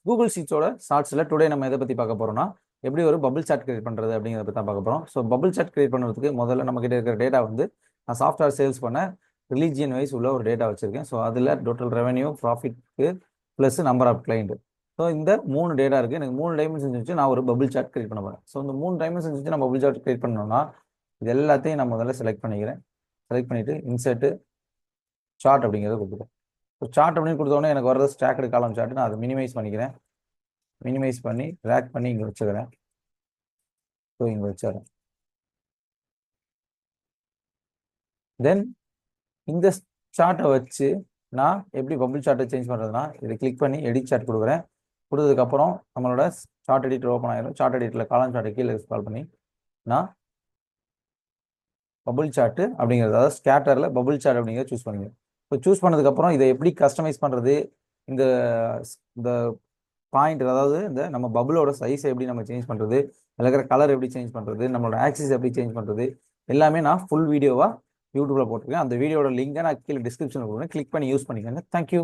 Google ஷீட்ஸோட ஷார்ட்ஸில் today நம்ம எதை பற்றி பார்க்க போகிறோம்னா எப்படி ஒரு பபிள் சார்ட் கிரியேட் பண்ணுறது அப்படிங்கிறத பற்றி தான் பார்க்க போகிறோம். ஸோ பபிள் சார்ட் கிரியேட் பண்ணுறதுக்கு முதல்ல நம்ம கிட்ட இருக்கிற டேட்டா வந்து நான் சாஃப்ட்வேர் சேல்ஸ் பண்ண ரிலீஜியன் வைஸ் உள்ள ஒரு டேட்டா வச்சுருக்கேன். ஸோ அதில் டோட்டல் ரெவன்யூ, ப்ராஃபிட்க்கு plus number of client. So இந்த 3 டேட்டா இருக்குது. எனக்கு 3 டைமென்ஷன்ஸ் வச்சு நான் ஒரு பபிள் சார்ட் கிரியேட் பண்ண போகிறேன். ஸோ இந்த 3 டைமென்ஷன்ஸ் வச்சு நான் பபிள் சார்ட் கிரியேட் பண்ணணும்னா இது எல்லாத்தையும் நான் முதல்ல செலக்ட் பண்ணிக்கிறேன். செலக்ட் பண்ணிவிட்டு இன்சர்ட்டு சார்ட் அப்படிங்கிறத கொடுத்துருக்கேன். ஸோ சார்ட் அப்படின்னு கொடுத்தோடனே எனக்கு வர்றது ஸ்டாக்டு காலம் சார்ட். நான் அதை மினிமைஸ் பண்ணிக்கிறேன். மினிமைஸ் பண்ணி ட்ராக் பண்ணி இங்கே வச்சுக்கிறேன். ஸோ இங்கே வச்சிடறேன். தென் இந்த சார்ட்டை வச்சு நான் எப்படி பபிள் சார்ட்டை சேஞ்ச் பண்ணுறதுனா இதை கிளிக் பண்ணி எடிட் சார்ட் கொடுக்குறேன். கொடுத்ததுக்கப்புறம் நம்மளோட சார்ட் எடிட்டர் ஓப்பன் ஆகிடும். சார்ட் எடிட்டரில் காலம் சார்ட்டை கீழே ஸ்க்ரால் பண்ணி நான் பபிள் சார்ட்டு அப்படிங்கிறது, அதாவது ஸ்கேட்டரில் பபிள் சார்ட் அப்படிங்கிறத சூஸ் பண்ணிக்கிறேன். இப்போ சூஸ் பண்ணதுக்கப்புறம் இதை எப்படி கஸ்டமைஸ் பண்ணுறது, இந்த இந்த பாயிண்ட், அதாவது இந்த நம்ம பபுளோட சைஸை எப்படி நம்ம சேஞ்ச் பண்ணுறது, அதில் இருக்கிற கலர் எப்படி சேஞ்ச் பண்ணுறது, நம்மளோட ஆக்சிஸ் எப்படி சேஞ்ச் பண்ணுறது, எல்லாமே நான் ஃபுல் வீடியோவாக யூடியூப்பில் போட்டிருக்கேன். அந்த வீடியோட லிங்கை நான் கீழே டிஸ்கிரிப்ஷனில் கொடுக்குறேன். கிளிக் பண்ணி யூஸ் பண்ணிக்கோங்க. தேங்க்யூ.